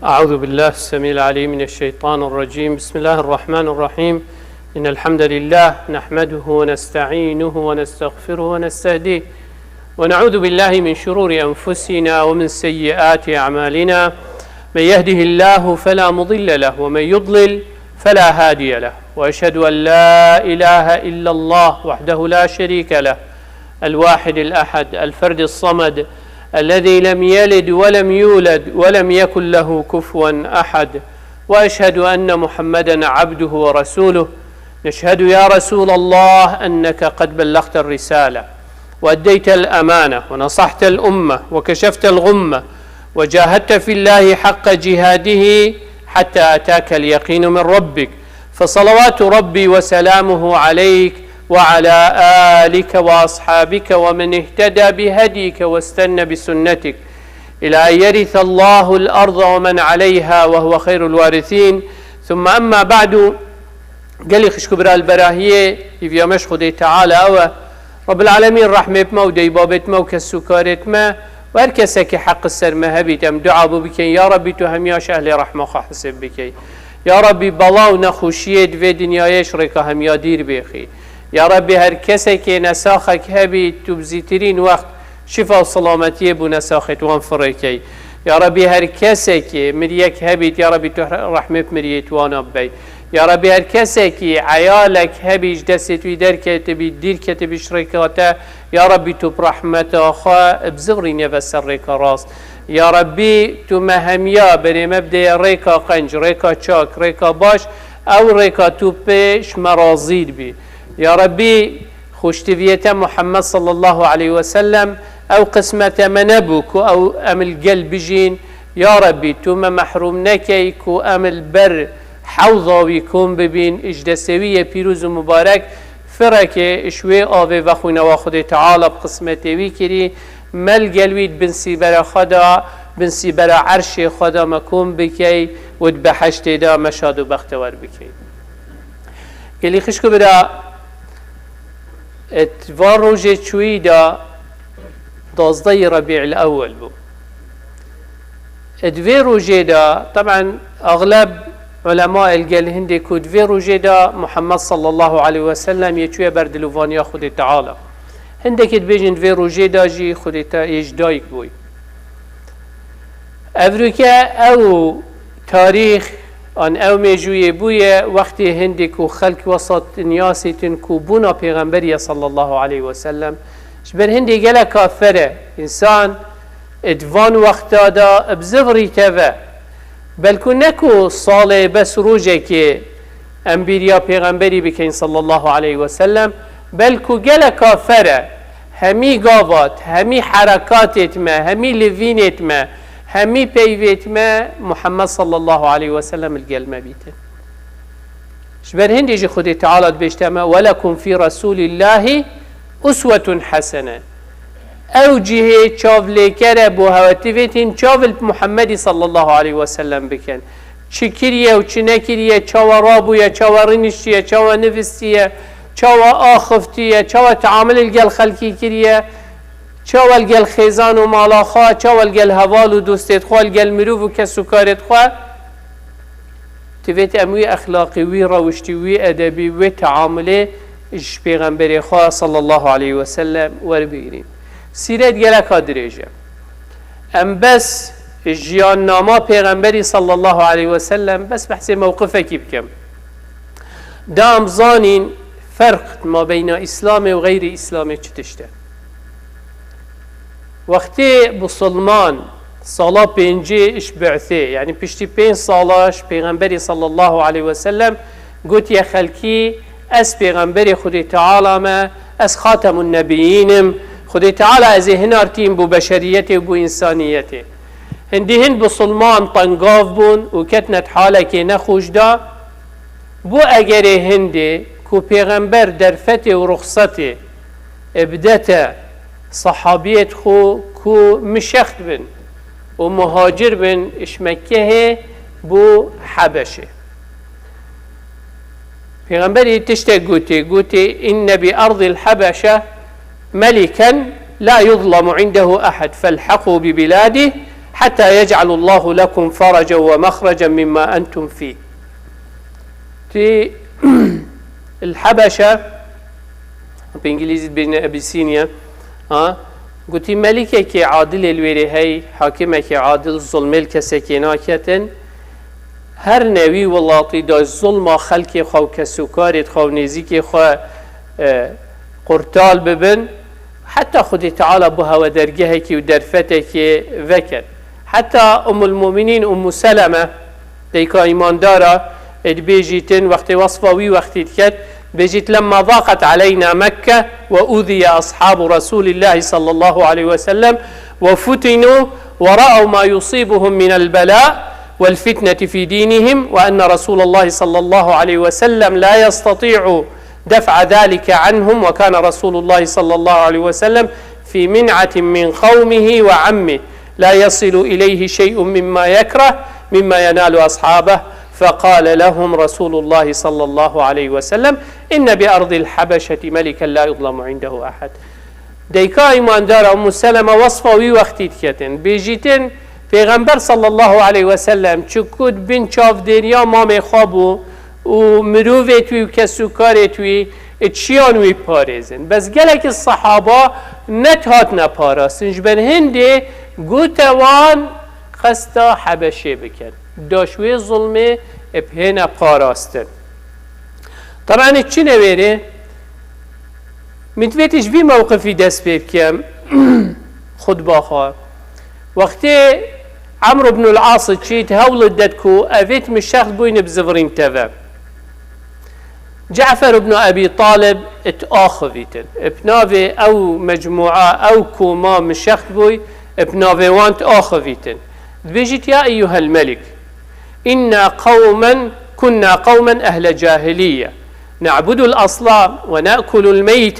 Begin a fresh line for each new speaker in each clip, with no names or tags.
أعوذ بالله السميع العليم من الشيطان الرجيم. بسم الله الرحمن الرحيم. إن الحمد لله نحمده ونستعينه ونستغفره ونستهديه ونعوذ بالله من شرور أنفسنا ومن سيئات أعمالنا. من يهده الله فلا مضل له ومن يضلل فلا هادي له، وأشهد أن لا إله إلا الله وحده لا شريك له، الواحد الأحد الفرد الصمد الذي لم يلد ولم يولد ولم يكن له كفوا أحد، وأشهد أن محمدا عبده ورسوله. نشهد يا رسول الله أنك قد بلغت الرسالة وأديت الأمانة ونصحت الأمة وكشفت الغمة وجاهدت في الله حق جهاده حتى أتاك اليقين من ربك، فصلوات ربي وسلامه عليك وعلى آلك وأصحابك ومن اهتدى بهديك واستنى بسنتك إلى أن يرث الله الأرض ومن عليها وهو خير الوارثين. ثم أما بعد، قال خشكو برا البراهية يفيامش خدي تعالى أو رب العالمين رحمة ما ودي بابت ما وكسكارت ما وهركسك حق السر ما هبيت أم دعا بك يا ربي تهمياش أهل رحمة حسب بك يا ربي بلاو نخوشيت في دنيايش ريكا هم يا دير بيخي يا ربي هر کسی که نساخك هبی تو بزیترین وقت شفا و سلامتی بو نساخت وان فريكي يا ربي هر کسی که مريك هبی يا ربي تو رحمت مريت وانا بي يا ربي هر کسی که عيالك هبی دست وی در کتبی دیر کتبی شرکاته يا ربي تو برحمت آخا بزغرين يفسر ريكا راست يا ربي تو مهميا بري مبدأ ريكا قنج ريكا چاك ريكا باش او ريكا تو پیش مرازيد بي يا ربي خوشتفية محمد صلى الله عليه وسلم أو قسمة منبوك أو أمل قلب جين يا ربي توما محروم نكيكو أمل بر حوضا ويكون ببين اجدسوية بيروز مبارك فرك شوي آوه وخونا وخده تعالى بقسمته ويكري مل قلويد بنسي برا خدا بنسي برا عرش خدا مكون بكي ود بحشت دا مشاد و بختور بكي قلي خشكو برا اتوار روجه چوی دا 12 ربيع الأول بو ادوي روجه دا طبعا أغلب علماء القل هندي كو ادوي روجه دا محمد صلى الله عليه وسلم يچوي بردلوفانيا خود تعالى هندك ادبيجن ادوي روجه دا جي خود يجدايك بوي أفريكا أو تاريخ آن او میجوی بوی وقتی هندی کو خلق وسط نیاسیتن کو بونا پیغمبری صلی الله علیه و سلم شبر هندی گله کافره انسان ادوان وقتا دا بزغری توا بلکو نکو صالح بس روجه که انبیریا پیغمبری بکن صلی الله علیه و سلم بلکو گله کافره همی گاوات همی حرکاتت ما همی لوینت ما همي بيوت ما محمد صلى الله عليه وسلم القلمة بيته شبر هندي جي خدي تعالى بيشتما ولكم في رسول الله أسوة حسنة أو جهة شاف لكرة بوهواتيفتين شاف محمد صلى الله عليه وسلم بكن شكرية وشنكرية شاو رابوية شاو رنشية شاو نفسية شاو آخفتية شاو تعامل القل خلقي كرية چاول گل خیزان و مالاخا چاول گل هوال و دوستت خواه گل مروف و کسو کارت خواه تویت اموی اخلاقی وی روشتی وی ادبی وی تعامله اش پیغمبر خواه صلی الله علیه و سلم ور بگیریم سیرت گلکا دریجه ام بس جیان ناما پیغمبری صلی الله علیه و سلم بس بحث موقفه کی بکم دام زانین فرق ما بین اسلام و غیر اسلام چتشته وقتی بسلمان سالا پنجه اش بعثه يعني پشتی 5 سالاش پیغمبری صلی الله علیه و سلم گوت یا خلکی از پیغمبری خودی تعالی ما از خاتم النبیینم خودی تعالی از هنارتیم بو بشریت و بو انسانیت هندی هند بسلمان طنقاف بون و کتنت حاله که نخوش دا بو اگر هندی کو پیغمبر در فتح و رخصت ابدته صحابيت خو كو مشخت بن ومهاجر بن اش مكه بو حبشه پیغمبری تشته قوتي إن بأرض الحبشة ملكا لا يظلم عنده أحد فالحقوا ببلاده حتى يجعل الله لكم فرجا ومخرجا مما أنتم فيه. في الحبشة بإنجليزي بين أبيسينيا قلت ملكك عادل الويري هاي حاكمك عادل ظلم الكسكينا كتن هر نوی ولاتی دا ظلم خلق خو کسوکارت خو نزیک خو قرطال ببن حتى خد تعالى بها ودرجهك ودرفتك وكر حتى المؤمنين سلمة ديكا إيمان دارا بيجيتن وقت وصفوي وقت تكت بيجيت لما ضاقت علينا مكة وأوذي أصحاب رسول الله صلى الله عليه وسلم وفتنوا ورأوا ما يصيبهم من البلاء والفتنة في دينهم وأن رسول الله صلى الله عليه وسلم لا يستطيع دفع ذلك عنهم وكان رسول الله صلى الله عليه وسلم في منعة من قومه وعمه لا يصل إليه شيء مما يكره مما ينال أصحابه فقال لهم رسول الله صلى الله عليه وسلم إن بأرض الحبشة ملكا لا يظلم عنده أحد. ديكا إيمان دار سلمة وصفوي وقتي تكتن بيجيتن پیغمبر صلی الله علیه و سلم چکود بین چاف دریا مام خوابو و مروه توی و کسوکار توی چیانوی پارزن بس گلک الصحابه نتهات نپارستنج بر هنده گوتوان قصدا حبشه بکن داشوی ظلمه ابهن پاراستن. طبعا چی نویره؟ متویتش بی موقفی دست بکم خود باخواه وقتی عمرو بن العاص تشيت هولد دتكو أفيت من الشخص بوين بزفرين تفا جعفر بن أبي طالب اتآخذيتن ابنافي أو مجموعة أو كوما من الشخص بوي ابنافي وانت آخذيتن بيجيت يا أيها الملك إنا كنا قوما أهل جاهلية نعبد الأصنام ونأكل الميت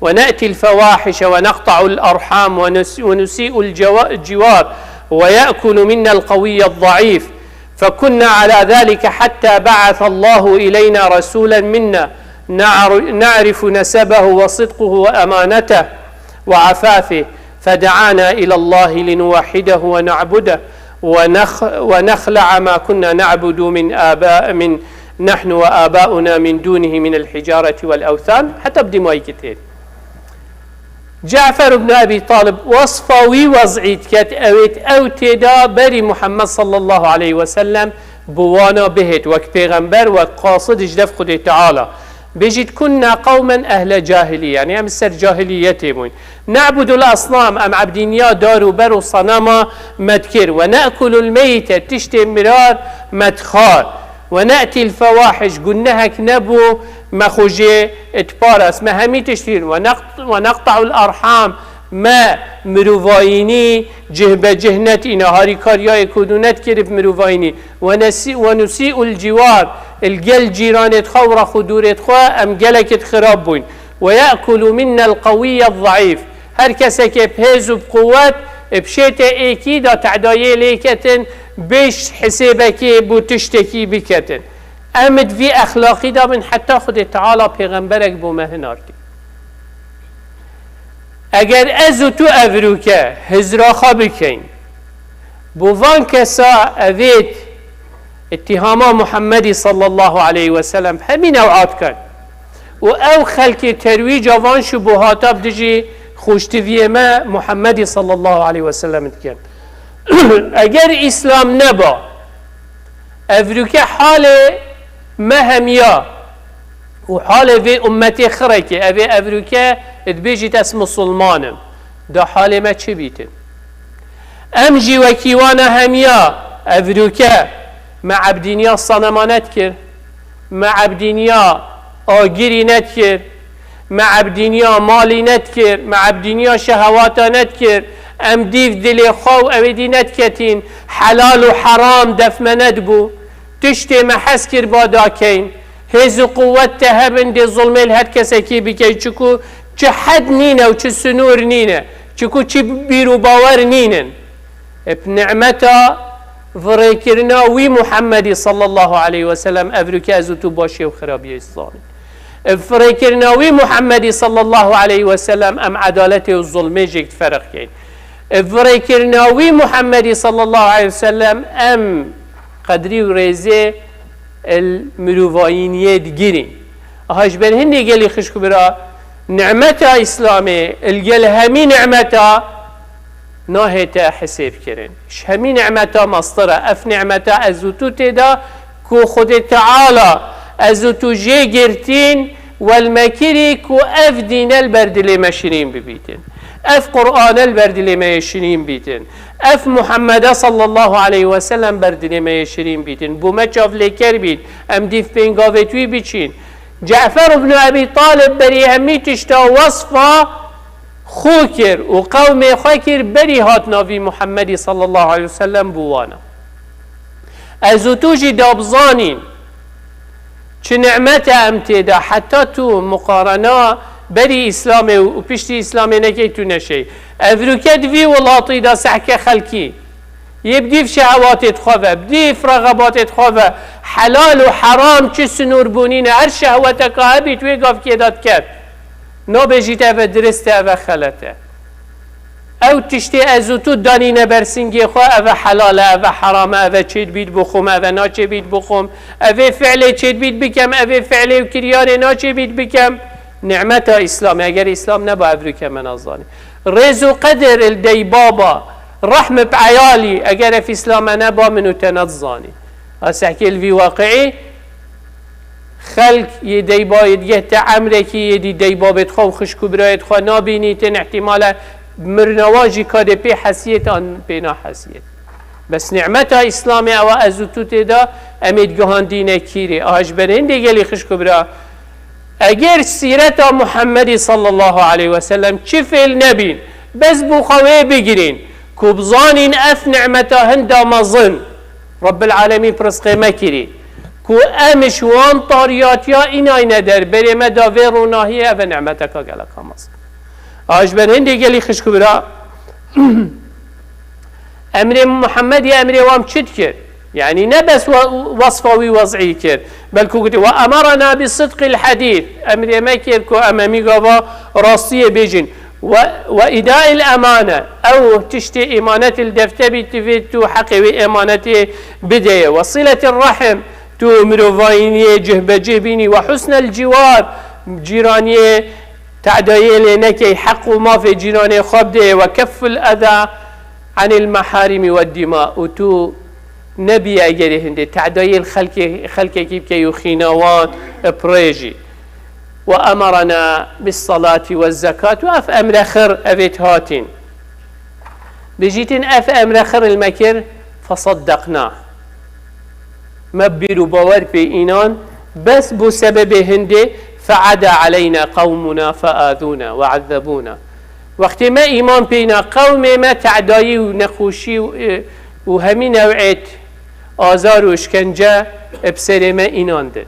ونأتي الفواحش ونقطع الأرحام ونسيء الجوار ويأكل منا القوي الضعيف فكنا على ذلك حتى بعث الله إلينا رسولا منا نعرف نسبه وصدقه وأمانته وعفافه فدعانا إلى الله لنوحده ونعبده ونخلع ما كنا نعبد من نحن وآباؤنا من دونه من الحجارة والأوثان حتى بدي ما يكتير. جعفر بن أبي طالب وصفوي وضعيت كت أويت أو تدا بري محمد صلى الله عليه وسلم بوانا بهت وك پیغمبر وقاصد جدف خده تعالى بيجيت كنا قوما أهل جاهلية يعني هم سر جاهليتهم نعبد الأصنام أم عبدينيا دارو برو صنما مدكر ونأكل الميت تشتي مرار مدخار ونأتي الفواحش قلناهك نبو مخوجي اتبارس ما همي تشتير ونقطع الأرحام ما مروفايني جهب جهنت نهاري كاريا كدونت كرب مروفايني ونسيء الجوار الجل جيران خورا خدور خوا أم جلك خراب بوين ويأكل منا القوي الضعيف هر كسك بهزو بقوات بشيت اكيدا تعدايه ليكتن بيش حسابك بو تشتكي بكتن امد في اخلاقي دا من حتى خد تعالى پیغمبرك بو مهنارتي اگر ازو تو افروكا هزراخا بكين بو وان كسا اويت اتهاما محمد صلى الله عليه وسلم همين اوعات كان و او خلق ترويج وان شبهاتا بدجي خوشتویه ما محمد صلی الله علیه و سلم کن اگر اسلام نبا افروکه حال مهمیا و حال وی امتی خرکه اوی افروکه ادبیجیت اس مسلمانم دا حال ما چه بیتن ام جیوکیوانا همیا افروکه مع عبدینیا صنمانت کر مع عبدینیا آگیری نت کر مع عبدینیا مالی نت کر مع عبدینیا شهواتا نت کر ام دیف دلی خو اویدی نت کتین حلال و حرام دفمند بو تشتی محس کر بادا کین هز قوت تهبن دی ظلمه هر کسی کی بکی چکو چه حد نینه و چه سنور نینه چکو چه بیرو باور نینن اب نعمتا فريكرنا وي محمد صلى الله عليه وسلم افريكا زوتو باشي وخرابي اسلامي فريكرنا وي محمد صلى الله عليه وسلم ام عدالته والظلم جيت فرق كين افره کرناوی محمدی صلی الله علیه وسلم ام قدری و ریزه المروفاینیه دگیرین اهاش بر هندی گلی خشکو برا نعمتا اسلامي الجل همي نعمتا ناهتا حساب كرن همي نعمتا مصدرة اف نعمتا ازوتو تدا كو خود تعالى ازوتو جي جرتين والمكري كو اف دين البردلي مشرين ببيتن اف قرآن البردلي ما يشرين بيتن اف محمد صلى الله عليه وسلم بردلي ما يشرين بيتن بوما تشاف لكر بيت ام ديف بينغافتوي بيتشين جعفر بن أبي طالب بري همي تشتا وصفا خوكر وقوم خوكر بري هاتنا في محمد صلى الله عليه وسلم بوانا ازوتوجي دابزانين چه نعمتا امتدا حتى تو مقارنة بري اسلامي وبشتي اسلامي نكيتو نشي افروكت في ولاطي دا سحكة خلقي يبدي في شهوات خوفه بدي في رغبات خوفه حلال وحرام چه سنور بونين هر شهوتك هبي توقف كيدات كات نو بجيت افا درست افا خلته او تشتي ازوتو دانين برسنگي خو افا حلال افا حرام افا چيد بيت بخوم افا نا چه بيت بخوم افا فعلي چيد بيت بكم افا فعلي وكريار نا چه بيت بكم نعمتا اسلامي اگر اسلام نبا افروك من الظاني رزو قدر الدي بابا رحمة بعيالي اگر في اسلام نبا منو تنظاني هسحكي الفي واقعي خلق يدي بايد يهت عمرك يدي دي بابت خو خشكو برايت خو نابيني تن احتمالا مرنواجي كاده بي حسيت ان بينا حسيت بس نعمتا اسلامي او ازوتو تدا اميد جهان دينه كيري اهجبرين دي گلي خشكو برا اگر سيرتا محمد صلى الله عليه وسلم چفل نبين بس بخواه بگرين كوبزانين اف نعمتا هندا مظن رب العالمين برزقه مكري كو امش وان طارياتيا ايناي ندر بري مدافير وناهيه اف نعمتك قالك خمس اجبن هندي قالي خشكو برا امر محمد يا امر وام تشكر يعني نبس وصفوي وضعي كر بل كوكتي وامرنا بالصدق الحديث امر مكر كو امامي قوا راسيه بيجن وإداء الأمانة أو تشتي إمانة الدفتة تو حقي إمانة بداية وصلة الرحم تو مروفاينية جهبة جهبيني وحسن الجوار جيرانية تعداية لنكي حق ما في جيرانية خبده وكف الأذى عن المحارم والدماء وتو نبي أجري هندي تعداية الخلق كيف يخينوان بريجي وأمرنا بالصلاة والزكاة وأف أمر خر أبيت هاتين بجيتين أف أمر خر المكر فصدقناه مبيرو باور بإينان بس بسبب هندي فعدا علينا قومنا فآذونا وعذبونا وقت ما إيمان بينا قوم ما تعداي ونخوشي وهمي نوعيت آزار وشكنجة بسر ما إينان دل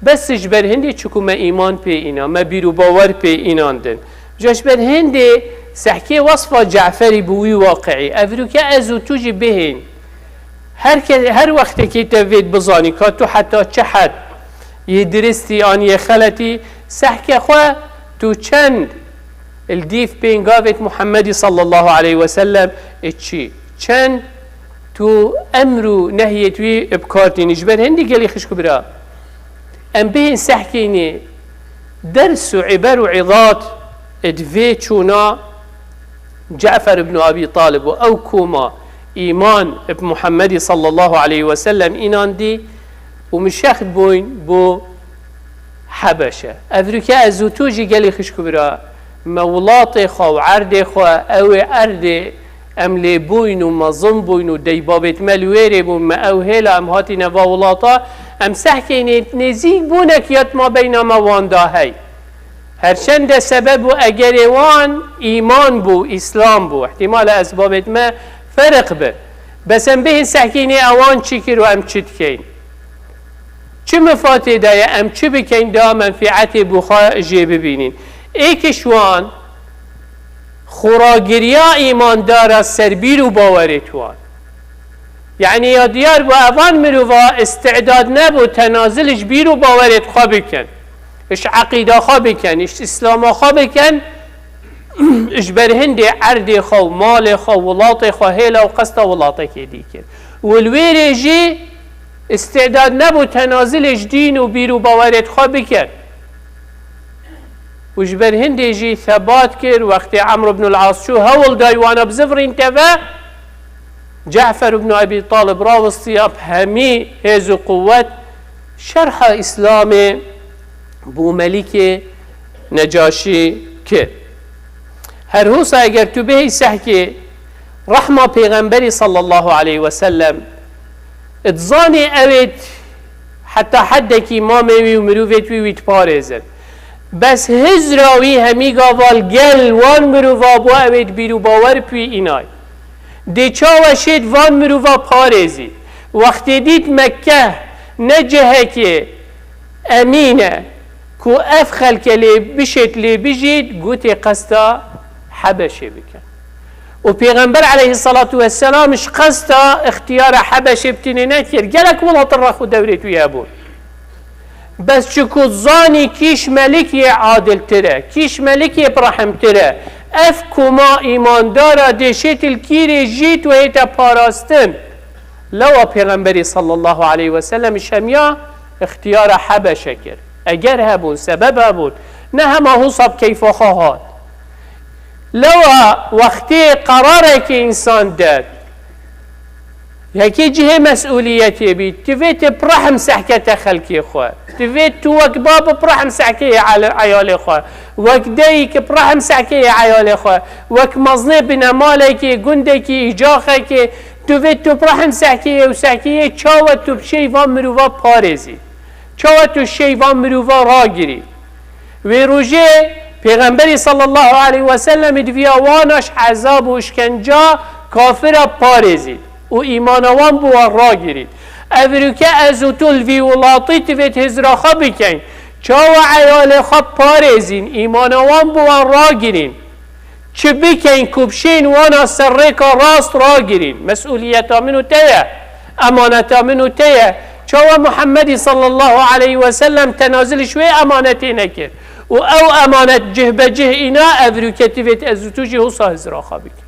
بس جبر هندي چکو ما ایمان پی اینا ما بیرو باور پی اینان دن جاش بر هندي سحكي وصفة جعفري بوي واقعي افرو که ازو توجي بهين هر وقت که تفيد بزاني كاتو حتى چحد يدرستي آن يخلتي سحكي خواه تو چند الديف بين قافت محمد صلى الله عليه وسلم اتشي چند تو امرو نهيتوي ابكارتي نجبر هندي قالي خشكو برا ام بين سحكيني درس عبر وعظات ادفي چونا جعفر بن ابي طالب او كوما ايمان بمحمد صلى الله عليه وسلم اينان دي ومش ياخد بوين بو حبشه افريكا ازوتوجي قالي خشكو برا مولات خو عرد خو او ارد املي بوين ومظن بوين وديبابت ملويري بو ما او هلا ام هاتي نواولاتا ام سحكيني نزيق بونك يات ما بين موان داهي هرچند سبب اگروان ايمان بو اسلام بو احتمال اسبابت ما فرق به بس ام بهن سحكيني اوان چكر و ام چتكين چه مفاته دايا ام چه بكين دا منفعت بخوا جي ببينين ايكشوان خوراگریا ایماندار سربیر و باورتوان یعنی یا دیار با اوان مروفا استعداد نبو تنازلش بیر و باورت خواه بکن اش عقیده خواه بکن اش اسلام خواه بکن اجبر هندي عردي خو مال خو ولاطي خو هيلا وقصتا ولاطي كيدي كر والويري جي استعداد نبو تنازل جدين وبيرو باورت خو بكر وجبر هندي جي ثبات كر وقت عمرو بن العاص شو هول دايوانا بزفرين تبا جعفر بن أبي طالب راو الصياب همي هزو قوة شرح إسلام بو ملك نجاشي كر هر هوسا اگر تو به سحكي رحمة پیغمبری صلى الله عليه وسلم اتظاني اوید حتى حدكي ما ميوي ومروفت ويت پارزن بس هزراوي همي قاوال گل وان مروفا بو اوید بیرو باور پوی اینای دی چاو شید وان مروفا پارزی وقت دید مكة نجهه که امینه کو اف خلق لی بشت لی بجید گوتی قصدا حبشه بکن و پیغمبر علیه الصلاة والسلام اش قصدا اختیار حبشه بتینه نکر گلک ولات الرخو دورتو یابون بس چکو زانی کیش ملکی عادل تره کیش ملکی برحم تره اف کما ایماندارا دشت الکیر جیت و ایتا پاراستن لو پیغمبری صلی الله علیه وسلم شمیا اختیار حبشه کرد اگر هبون سبب هبون نه همه حساب کیف خواهد لو وقتی قراره که انسان داد یکی جهه مسئولیتی بید تفیت برحم سحکت خلقی خواه تفیت تو وک باب برحم سحکی عیال خواه وک دی که برحم سحکی عیال خواه وک مزنه بنماله که گنده که ایجاخه که تفیت تو برحم سحکی و سحکی چاوت تو بشیوان مروفا پارزی چاوت تو شیوان مروفا را گیری و روژه پیغمبری صلی الله علیه و سلم دویاوانش عذاب و اشکنجا کافر پارزید و ایمانوان بو را گیرید اوروکه از طول وی ولاطی توید هزراخا بکن چاو عیال خواب پارزین ایمانوان بو را گیرین چه بکن کبشین وانا سرکا راست را گیرین مسئولیتا منو تیه امانتا منو تیه چاو محمدی صلی الله علیه و سلم تنازل شوی امانتی نکرد و او امانت جه بجه اینا اوروکه توید از توجی حسا هزراخا بکن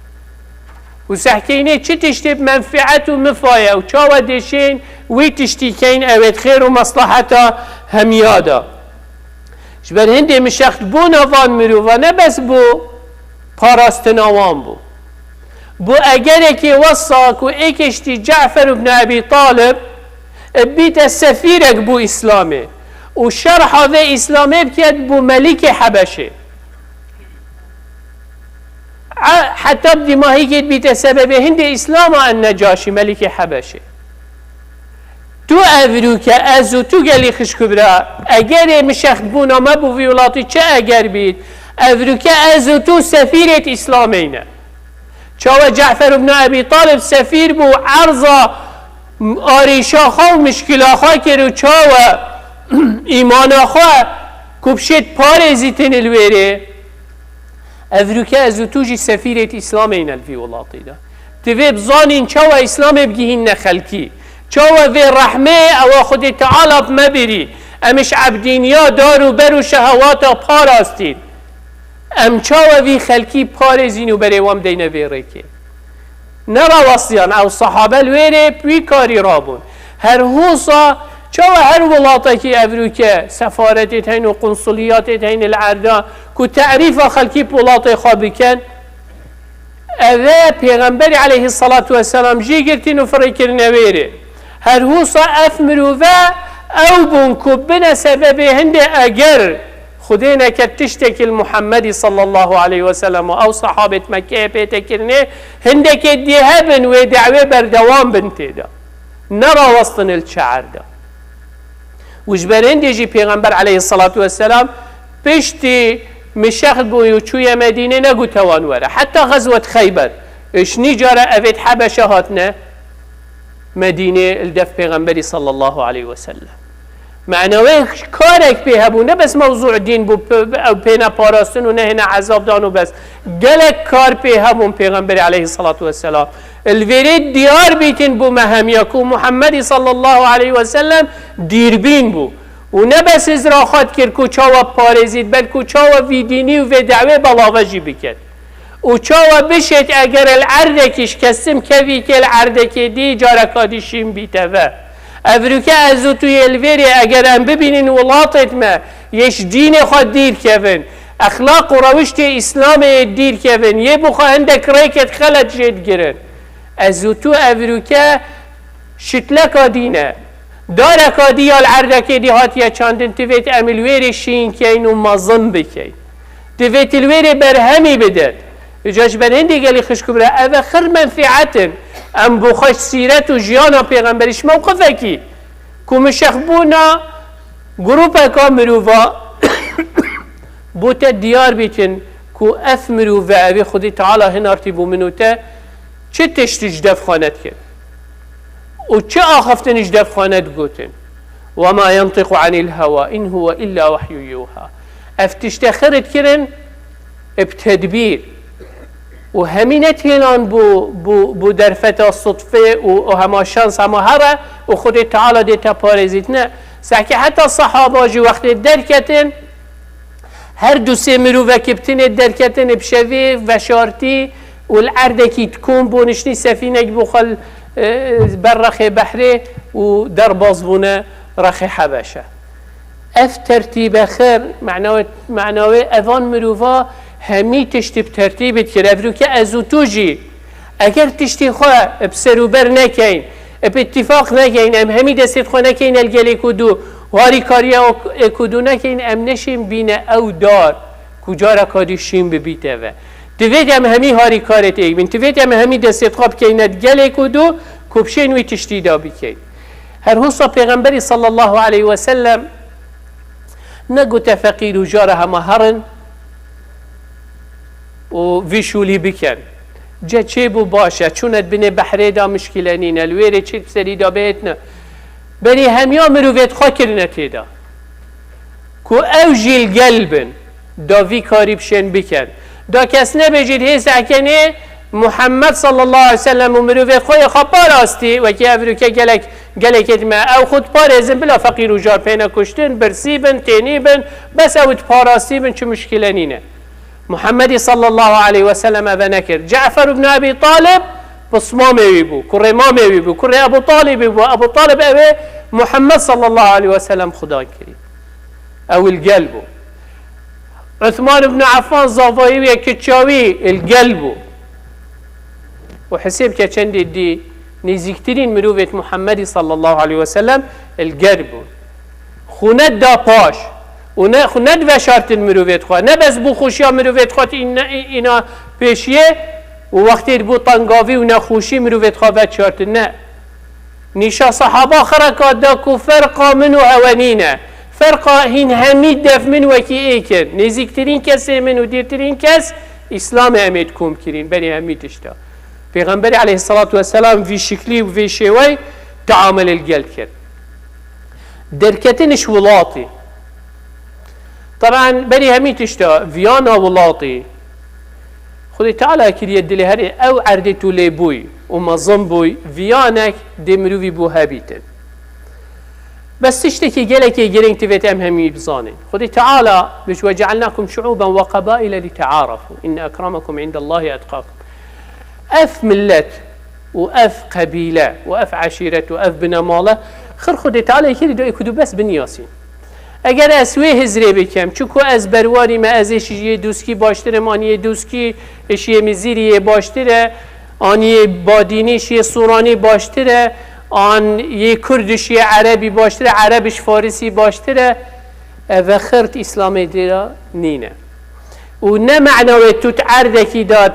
و سحکینه چه تشتی منفعت و مفایه و چاو دیشین وی تشتی کین اوید خیر و مصلحتا همیادا جبر هنده مشخت بو نوان مروفا نه بس بو پاراستناوان بو اگر که وصاک و ایکشتی جعفر بن ابی طالب بیت سفیرک بو اسلامه و شرح و اسلامه بکید بو ملک حبشه حتى بدي ما هي بيت سبب هند اسلام النجاشي ملك حبشه تو افروك ازو تو قالي خش كبرى اگر مشخ بونا ما بو فيولاتي چه اگر بيت افروك ازو تو سفيرة اسلامينا چاو جعفر بن ابي طالب سفير بو عرضا آريشا خو مشكلا خو كرو چاو ايمانا خو كبشت پارزيتن الويره افروکه از توجی سفیرت اسلام این الولاطی دا توی بزانین چاو اسلام بگیهین نخلکی چاو وی رحمه او خود تعالی بمبری امش عبدینیا دارو برو شهواتا پاراستین ام چاو وی خلکی پارزینو بریوام دینه ویره که نرا وصیان او صحابه الویره بوی کاری رابون هر حوصا چاو هر ولاطه که افروکه سفارتت هین و قنصلیاتت هین العردا که تعریف خلکی ولاطه خواب کن اوه پیغمبر علیه الصلاة والسلام جی گرتین و فری کرنه ویره هر حوصا اف مروفه او بون که بنا سبب هنده اگر خدای نکرد تشتک المحمدی صلی الله علیه وسلم او صحابت مکه پیتا کرنه هنده که دیه بن و دعوه بردوام بنته دا نرا وسطن الشعر دا وجبرين ديجي پیغمبر عليه الصلاة والسلام بشتي مشاخد بو چوية مدينة نقو توان ورا حتى غزوة خيبر اش نجارة افيد حبشة هاتنا مدينة الدف پیغمبري صلى الله عليه وسلم معنوه كارك بيهبو نبس موضوع دين بو او بينا پاراستن و نهنا عذاب دانو بس قلق كار بيهبون پیغمبري عليه الصلاة والسلام الویرید دیار بیتین بو مهمیاکو محمدی صلی الله علیه و سلم دیربین بو و نبس ازراخات کرد که چاوا پارزید بلکه چاوا ویدینی و دعوه بلاوجی بکرد و چاوا بشید اگر العردکش کسیم کوی که العردک دی جارکادی شیم بیتوه افریکا ازو توی الویری اگر هم ببینین ولاتت ما یش دین خود دیر کفن اخلاق و روشت اسلام دیر کفن یه بخوا هندک ریکت خلط جد گرن ازو تو افریکا شتلکا دینه دارکا دیال عردکی دی هاتیا چاندن تویت املویری شین کین و مظن بکین تویت الویری برهمی بدد جاش بر هندی گلی خشکو برا او خر منفعتن ام بخوش سیرت و جیانا پیغمبرش موقفه کی که مشخبونا گروپا که مروفا بوتا دیار بیتن که اف مروفا اوی خودی تعالی هنارتی بو منوتا چه تشتیج دف خانت کرد و چه آخفتنش دف خانت گوتن وما ينطق عن الهوى إن هو إلا وحي يوحى افتشتخرت کرن بتدبیر و همینت هلان بو درفت الصدفه و هما شانس هما هره و خود تعالی دیتا پارزید نه ساکه حتی صحابه جی وقت درکتن هر دو سه مروفه کبتن درکتن بشوی و شارتی و العردکی تکون بونشنی سفینک بخل بر رخ بحره و در بازبونه رخ حبشه اف ترتیب خیر معناوی اوان مروفه همی تشتی بترتیبت کرد افروکه ازو توجی اگر تشتی خواه بسروبر نکین اب اتفاق نکین ام همی دستید خواه نکین الگلی کدو واری کاریا کدو نکین ام نشیم بینه او دار کجا را کادیشیم ببیته و دوید ام همی هاری کارت ایمین دوید ام همی دستید خواه بکیند گلی کدو کبشین وی تشتی دا بکین هر حصا پیغمبری صلی الله علیه و سلم نگو تفقیر و جار همه هرن و ویشولی بکن جا چه بو باشه چونت بینه بحره دا مشکلانین الویره چه بسری دا بیتنا بری همیا مروفیت خواه کرنه تیدا که او جیل قلبن دا وی کاری بشن بکن دا کس نبجید هیس اکنه محمد صلی الله علیه وسلم و مروفیت خواه پاراستی و که افروکه گلکت ما او خود پارزن بلا فقیر و جار پینا کشتن برسی بن تینی بن بس اوت پاراستی بن چه مشکلانینه محمد صلى الله عليه وسلم ذكر جعفر بن أبي طالب بصمام يبو كره مام يبو كره أبو طالب يبو أبو طالب أبي محمد صلى الله عليه وسلم خدا كريم أو القلب عثمان بن عفان ظافايوي كتشاوي القلب وحسيب كتشندي دي نزيكترين مروفة محمد صلى الله عليه وسلم القلب خونت دا باش و ند و شرط مروفیت خواه نه بس بو خوشی مروفیت خواه اینا پیشیه و وقتی بو تنگاوی و نخوشی مروفیت خواه و شرط نه نیشا صحابه خرکات دا که فرقا من و اوانینه فرقا هین همید دف من وکی ایکن نزیکترین کس من و دیرترین کس اسلام امید کم کرین بری همید اشتا پیغمبری علیه الصلاة والسلام وی شکلی و وی شوی تعامل الگل کرد درکتنش ولاطی طبعا بري همي تشتا فيانا ولاطي خدي تعالى كريه دلي هري او عردتو ليبوي وما ظنبوي فيانك دي مروفي بو هابيتن بس تشتكي جلكي جلين تفيت ام همي بزاني خدي تعالى بش وجعلناكم شعوبا وقبائل لتعارفوا ان اكرمكم عند الله اتقاكم اف ملت واف قبيله واف عشيره واف بنماله خر خدي تعالى كري دو يكدو بس بنياسين اگر اسوی هزری بکم چونکو از برواری ما ازش یه دوسکی باشتره مانی دوسکی اشیه مزیری باشتره آنی بادینیش یه سورانی باشتره آن یه کردش یه عربی باشتره عربش فارسی باشتره و خرط اسلام دیرا نینه و نه معنوی تو تعرده داد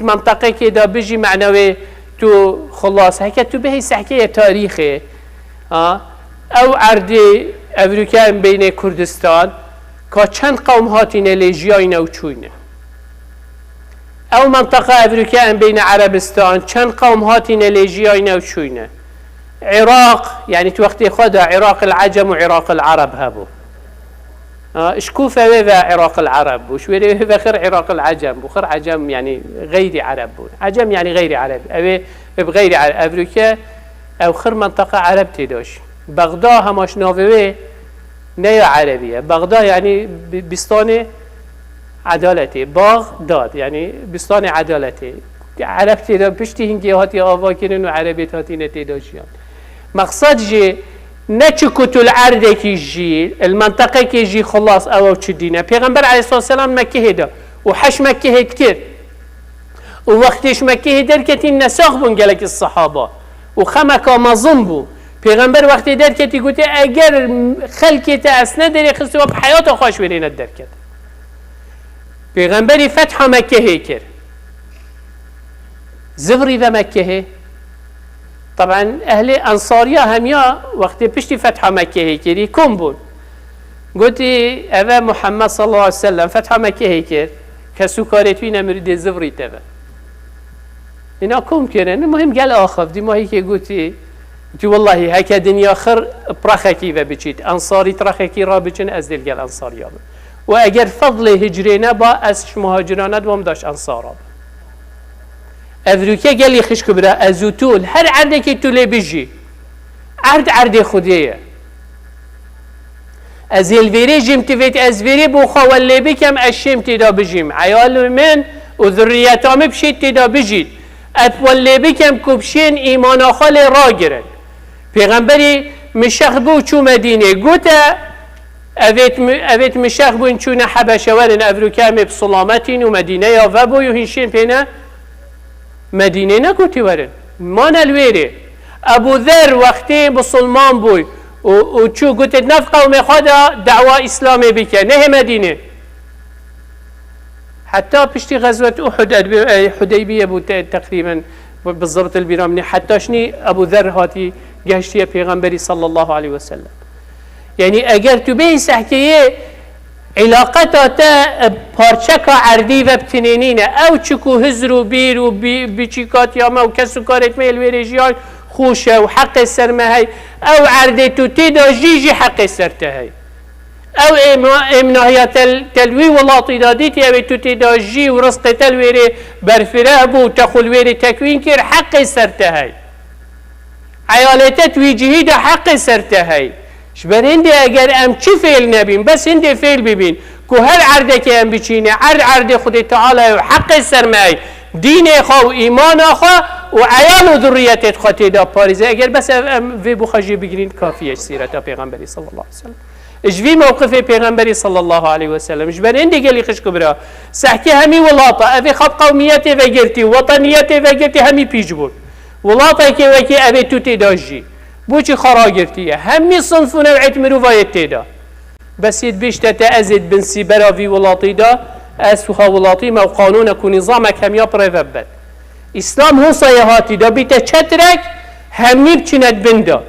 منطقه که دا بجی معنوی تو خلاص هکه تو بهی سحکه تاریخه او عرضی افریقا بین کردستان که چند قوم هاتینه لیجیاینه و چوینه او منطقه افریقا بین عربستان چند قوم هاتینه لیجیاینه و چوینه عراق يعني تو وقت خدا عراق العجم وعراق العرب هبو اشكوفة ويفا عراق العرب وشويري ويفا خير عراق العجم وخير عجم يعني غير عرب عجم يعني غير عرب أو بغير عرب أفريقيا أو خير منطقة عرب تدوش بغداد هماش ناوي نه عربیه. بغداد یعنی بستان عدالتی، بغداد یعنی بستان عدالتی. عرب تیدا پشتی هنگی هاتی آوا کنن و عربیت هاتی نتیدا جیان. مقصد جی نه چه کتل عرده کی جی المنطقه کی جی خلاص او چه دینه. پیغمبر علیه السلام مکه هدا و حش مکه هد کرد و وقتش مکه هدر کتی نساخ بون گلک الصحابه و خمکا مظلم بو. پیغمبر وقتی در کتی گوته اگر خلکی تا اسنه داری خسته و بحیات خوش برینت در کت. پیغمبری فتح مکه هی کرد. زفری و مکه هی. طبعا اهل انصاریا همیا وقتی پشتی فتح مکه هی کردی کم بود. گوتی اوه محمد صلی الله علیه وسلم فتح مکه هی کرد کسو کارتوی نمرد زفری تبه. اینا کم کردن. مهم گل آخف دی ماهی که گوتی والله هكا دنيا خر برخكي وبچيت انصاري ترخكي رابچن از دل گل انصاريا و اگر فضل هجرينا با از مهاجرانات وام داش انصارا افروكيا قال خش كبرى ازوتول هر عردك تولي بيجي عرد خديه از الفيري جمتفيت از فيري بو خوالي بكم اشم تدا بجيم عيال من وذريتام بشيت تدا بجيت اتولي بكم كبشين ايمان خال راگرن. پیغمبری مشخ بو چو مدینه گوتا اویت مشخ بو چون حبشوان افروکام بسلامتین و مدینه یا و بو هنشین پینا مدینه نگوتی ورن ما نلویره. ابو ذر وقتی بسلمان بوی و چو گوتت نفقه و مخوادا دعوه اسلامی بکن نه مدینه. حتى بشتي غزوة أحد حديبية تقريبا بالضبط البرامني حتى شني أبو ذر هاتي جهشتي پیغمبري صلى الله عليه وسلم. يعني أجر تبي سحكيه علاقته تا بارشكا عردي وبتنينين أو تشكو هزرو بيرو بيشيكات ياما وكسو كارت ميل ويرجيان خوشة وحق السرمهاي أو عردتو تيدا جيجي حق السرتهاي او امناهية تلوي ولاطي داديتي او تتداجي ورزق تلويري برفره بو تخل ويري تكوين كير حق سرتهاي عيالتت ويجهيد حق سرتهاي شبر هندي اگر ام چي فعل نبين بس هندي فعل ببين كو هر عردك ام بچيني عرد خود تعالى وحق سرماي دين خو ايمان خو وعيال وذريتت خطيدا باريزه اگر بس في بخجي بگرين كافية سيرة پیغمبري صلى الله عليه وسلم. اجوی موقف پیغمبری صلی الله علیه و سلم اجبن اندی گلی خش کبرا سحکی همی ولاطه اوی خب قومیتی و گرتی وطنیتی و گرتی همی پیش بود ولاطه که وکی اوی تو تداجی بوچی خرا گرتیه همی صنف و نوعیت مروفایت تدا بس ید بیشتا تأزید بنسی براوی ولاطی دا اسوها ولاطی ما قانونک و نظامک همیا پریفبت اسلام هو صیحاتی دا بیتا چترک همی بچند بندا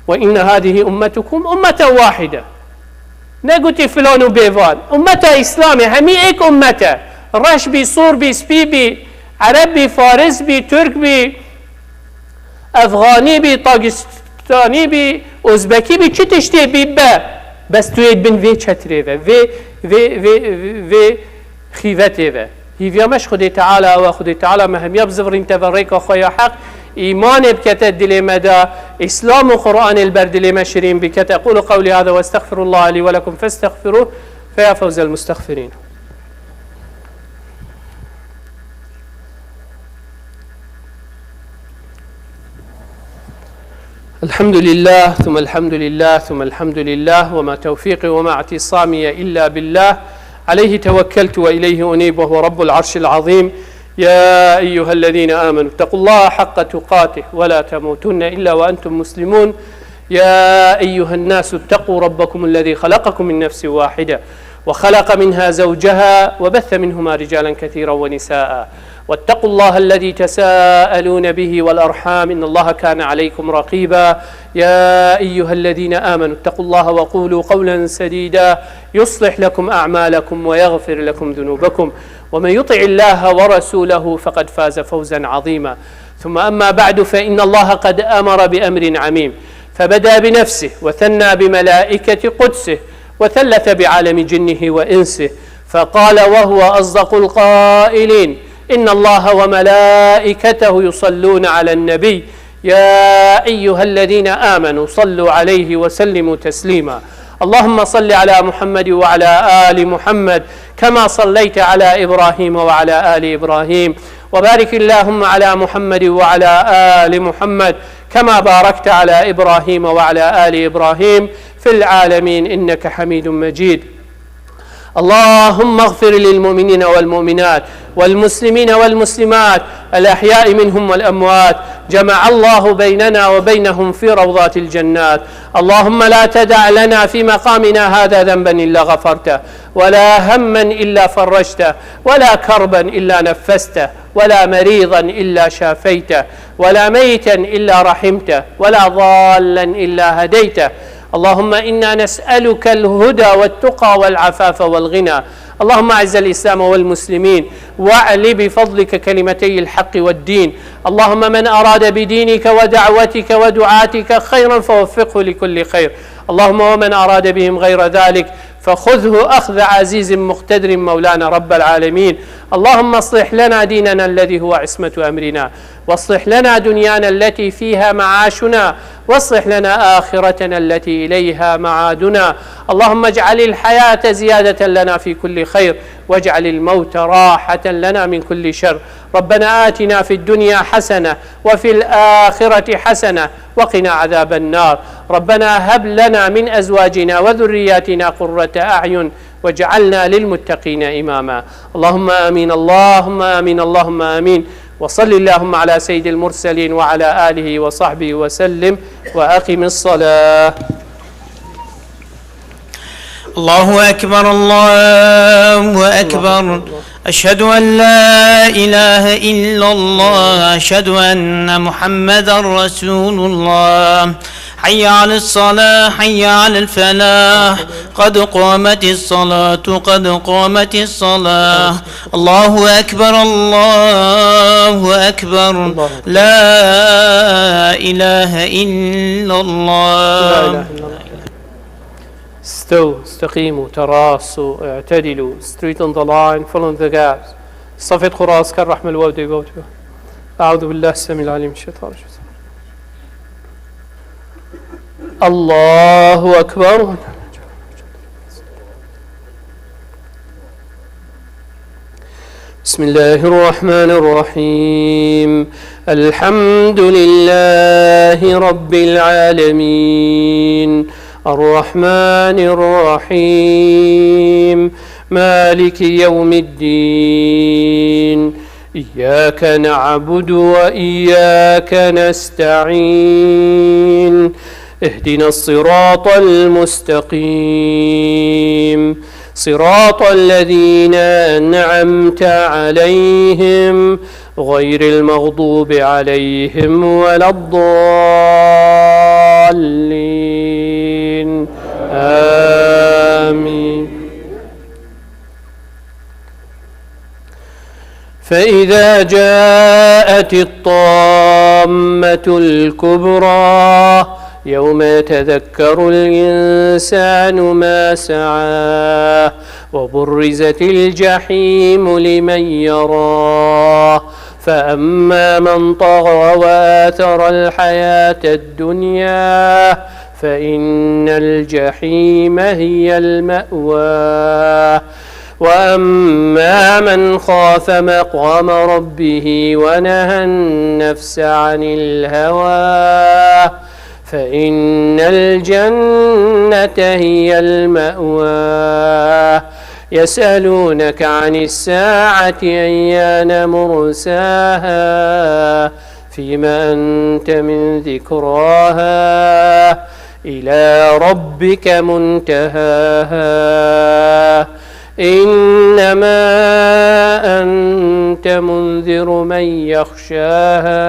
وإن هذه أمتكم أمة واحدة نقولي فلان وبيفان أمة إسلامي همي إيك أمة رش بي صور بي سبي بي عرب بي فارس بي ترك بي أفغاني بي طاقستاني بي أوزبكي بي چه تشتي بي با بس تويد بن في چتري في خيفتي في هيفيا مش خدي تعالى وخدي تعالى مهم يبزفر انت فريك أخويا حق إيمان بكت الدل مدى إسلام وقرآن البرد لما شرين بكت أقول قولي هذا واستغفر الله لي ولكم فاستغفروه فيا فوز المستغفرين. الحمد لله ثم الحمد لله ثم الحمد لله وما توفيقي وما اعتصامي إلا بالله عليه توكلت وإليه أنيب وهو رب العرش العظيم. يا أيها الذين آمنوا اتقوا الله حق تقاته ولا تموتن إلا وأنتم مسلمون. يا أيها الناس اتقوا ربكم الذي خلقكم من نفس واحدة وخلق منها زوجها وبث منهما رجالا كثيرا ونساء واتقوا الله الذي تساءلون به والأرحام إن الله كان عليكم رقيبا. يا أيها الذين آمنوا اتقوا الله وقولوا قولا سديدا يصلح لكم أعمالكم ويغفر لكم ذنوبكم ومن يطع الله ورسوله فقد فاز فوزا عظيما. ثم أما بعد فإن الله قد أمر بأمر عميم فبدأ بنفسه وثنى بملائكة قدسه وثلث بعالم جنه وإنسه فقال وهو أصدق القائلين إن الله وملائكته يصلون على النبي يا أيها الذين آمنوا صلوا عليه وسلموا تسليما. اللهم صل على محمد وعلى آل محمد كما صليت على إبراهيم وعلى آل إبراهيم، وبارك اللهم على محمد وعلى آل محمد كما باركت على إبراهيم وعلى آل إبراهيم في العالمين إنك حميد مجيد. اللهم اغفر للمؤمنين والمؤمنات والمسلمين والمسلمات الأحياء منهم والأموات، جمع الله بيننا وبينهم في روضات الجنات. اللهم لا تدع لنا في مقامنا هذا ذنبا إلا غفرته، ولا هما إلا فرجته، ولا كربا إلا نفسته، ولا مريضا إلا شافيته، ولا ميتا إلا رحمته، ولا ضالا إلا هديته. اللهم إنا نسألك الهدى والتقى والعفاف والغنى. اللهم أعز الإسلام والمسلمين واعل بفضلك كلمتي الحق والدين. اللهم من أراد بدينك ودعوتك ودعاتك خيرا فوفقه لكل خير. اللهم ومن أراد بهم غير ذلك فخذه أخذ عزيز مقتدر مولانا رب العالمين. اللهم اصلح لنا ديننا الذي هو عصمة أمرنا، واصلح لنا دنيانا التي فيها معاشنا، واصلح لنا آخرتنا التي إليها معادنا. اللهم اجعل الحياة زيادة لنا في كل خير، واجعل الموت راحة لنا من كل شر. ربنا آتنا في الدنيا حسنة وفي الآخرة حسنة وقنا عذاب النار. ربنا هب لنا من أزواجنا وذرياتنا قرة أعين واجعلنا للمتقين إماما. اللهم آمين اللهم آمين اللهم آمين. وصل اللهم على سيد المرسلين وعلى آله وصحبه وسلم، وأقم الصلاة.
الله أكبر الله أكبر. أشهد أن لا إله إلا الله، أشهد أن محمدا رسول الله. حي على الصلاة حي على الفلاح، قد قامت الصلاة قد قامت الصلاة. الله أكبر الله أكبر. لا إله إلا الله.
استووا استقيموا تراصوا اعتدلوا. Straight on the line, follow the gaps. صفت خراس كالرحمة الودي بوتها. أعوذ بالله السميع العليم من الشيطان الرجيم. الله أكبر. بسم الله الرحمن الرحيم. الحمد لله رب العالمين، الرحمن الرحيم، مالك يوم الدين. إياك نعبد وإياك نستعين. اهدنا الصراط المستقيم، صراط الذين أنعمت عليهم غير المغضوب عليهم ولا الضالين. آمين. فإذا جاءت الطامة الكبرى يوم يتذكر الإنسان ما سعى، وبرزت الجحيم لمن يراه. فأما من طغى وآثر الحياة الدنيا فإن الجحيم هي المأوى. وأما من خاف مقام ربه ونهى النفس عن الهوى فإن الجنة هي المأوى. يسألونك عن الساعة أيان مرساها، فيما أنت من ذكراها، إلى ربك منتهاها. إنما أنت منذر من يخشاها،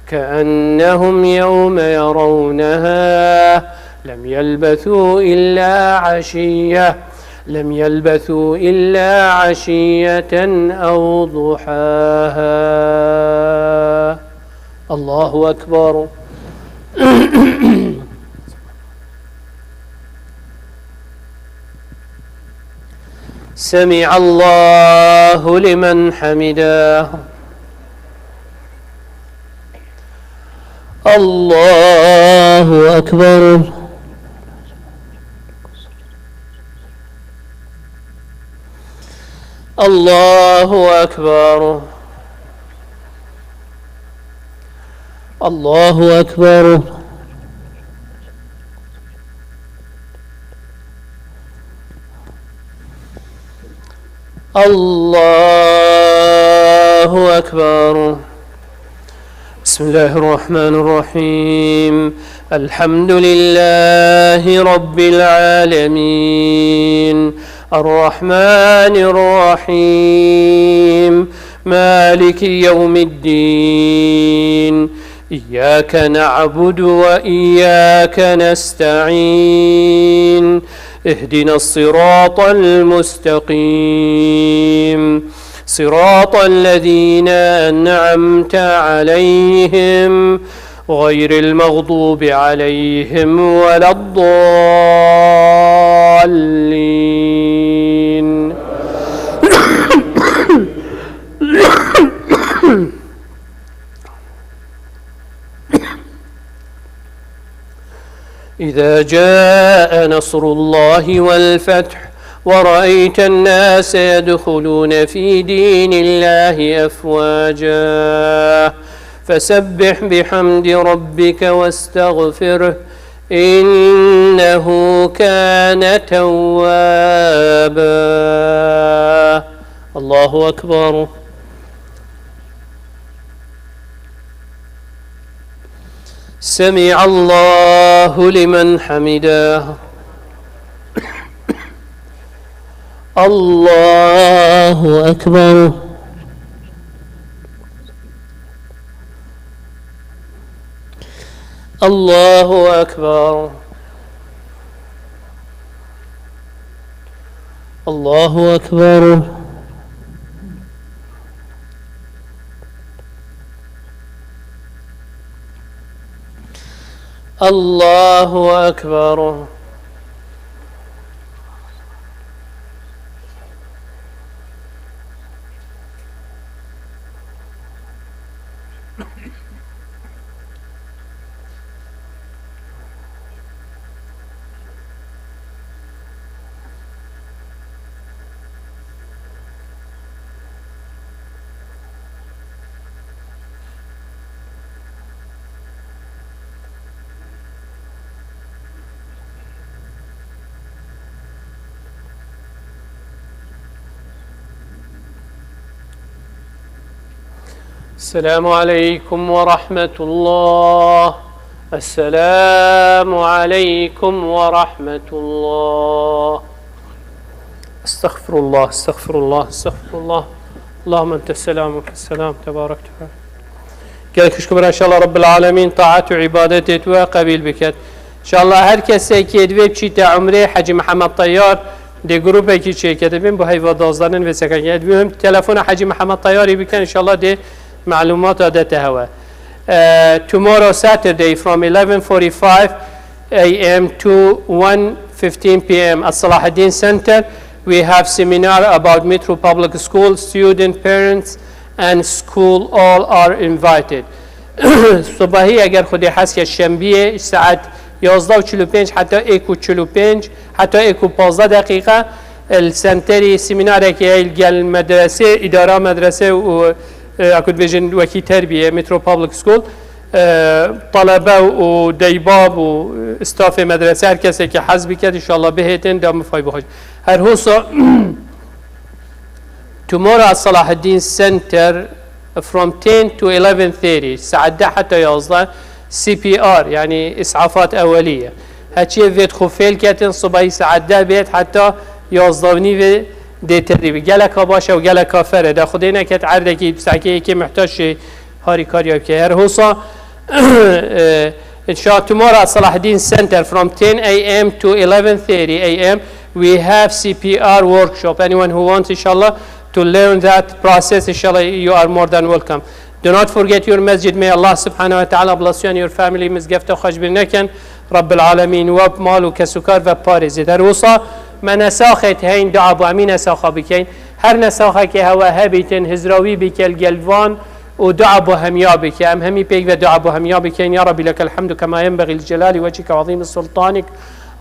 كأنهم يوم يرونها لم يلبثوا إلا عشية أو ضحاها. الله أكبر. سمع الله لمن حمده. الله أكبر. الله أكبر. الله أكبر. الله أكبر. بسم الله الرحمن الرحيم. الحمد لله رب العالمين الرحمن الرحيم مالك يوم الدين إياك نعبد وإياك نستعين اهدنا الصراط المستقيم صراط الذين أنعمت عليهم غير المغضوب عليهم ولا الضالين. إذا جاء نصر الله والفتح ورأيت الناس يدخلون في دين الله أفواجا فسبح بحمد ربك واستغفره إنه كان توابا. الله أكبر. سمع الله لمن حمده. الله أكبر. الله أكبر. الله أكبر. الله أكبر. السلام عليكم ورحمة الله. السلام عليكم ورحمة الله. استغفر الله استغفر الله استغفر الله. اللهم أنت السلام ومنك السلام تبارك وتعالى. قالك اشكر إن شاء الله رب العالمين طاعت وعبادته وقبيل بكت إن شاء الله. هر کسی که دوی بچی تا عمره حجی محمد طیار دی گروپی که چه کتبیم با هیوا دازدانن و سکن دویم تلفن حجی محمد طیاری بکن إن شاء الله دی معلومات عادته هوا. Tomorrow Saturday from 11:45 a.m. to 1:15 p.m. at Salahuddin Center we have seminar about Metro Public School. Student, parents and school all are invited. صباحی اگر خودی هست که شنبه ساعت 11:45 حتی 1:45 حتی 1:15 دقیقه السنتری سمینار که الجل مدرسه اداره مدرسه و اكود بيجن وكي تربيه مترو بابليك سكول طلبه وديباب واستاف مدرسه هر کسی که حزب کرد ان شاء الله بهتن دام فای بخوش هر هوسا tomorrow at Salahuddin Center from 10 to 11:30 ساعة 10 حتى 11 CPR يعني اسعافات اوليه هاتشي فيت خوفيل كاتن صباحي ساعة 10 بيت حتى 11 دی تدریبی گله باشه و گله کافره دا خدای نکت عرضه کی سعی که محتاج هاری کاریاب که هر حسا ان شاء الله tomorrow at Salahuddin Center from 10 a.m. to 11:30 a.m. we have CPR workshop. Anyone who wants inshallah to learn that process inshallah you are more than welcome. Do not forget your masjid. May Allah subhanahu wa ta'ala bless you and your family. مزگفت خوش بنکن رب العالمین و مال و کسوکار و پارزی در وصا من نساخت هين دعا بو امين نساخه بكين هر نساخه که هوا هبيتن هزراوي بكل جلوان ودعاء بو هميا بك أم همي بيك ودعاء بو هميا بك يا رب لك الحمد كما ينبغي لجلال وجهك وعظيم سلطانك.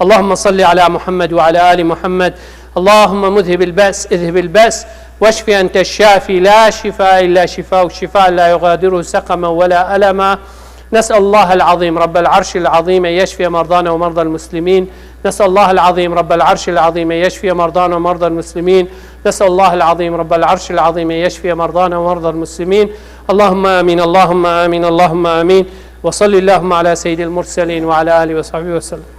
اللهم صل على محمد وعلى آل محمد. اللهم مذهب البأس اذهب البأس واشف أنت الشافي لا شفاء إلا شفاء شفاء لا يغادره سقما ولا ألما. نسأل الله العظيم رب العرش العظيم أن يشفي مرضانا ومرضى المسلمين. نسأل الله العظيم رب العرش العظيم أن يشفي مرضانا ومرضى المسلمين. نسأل الله العظيم رب العرش العظيم أن يشفي مرضانا ومرضى المسلمين. اللهم آمين اللهم آمين اللهم آمين. وصل اللهم على سيد المرسلين وعلى آله وصحبه وسلم.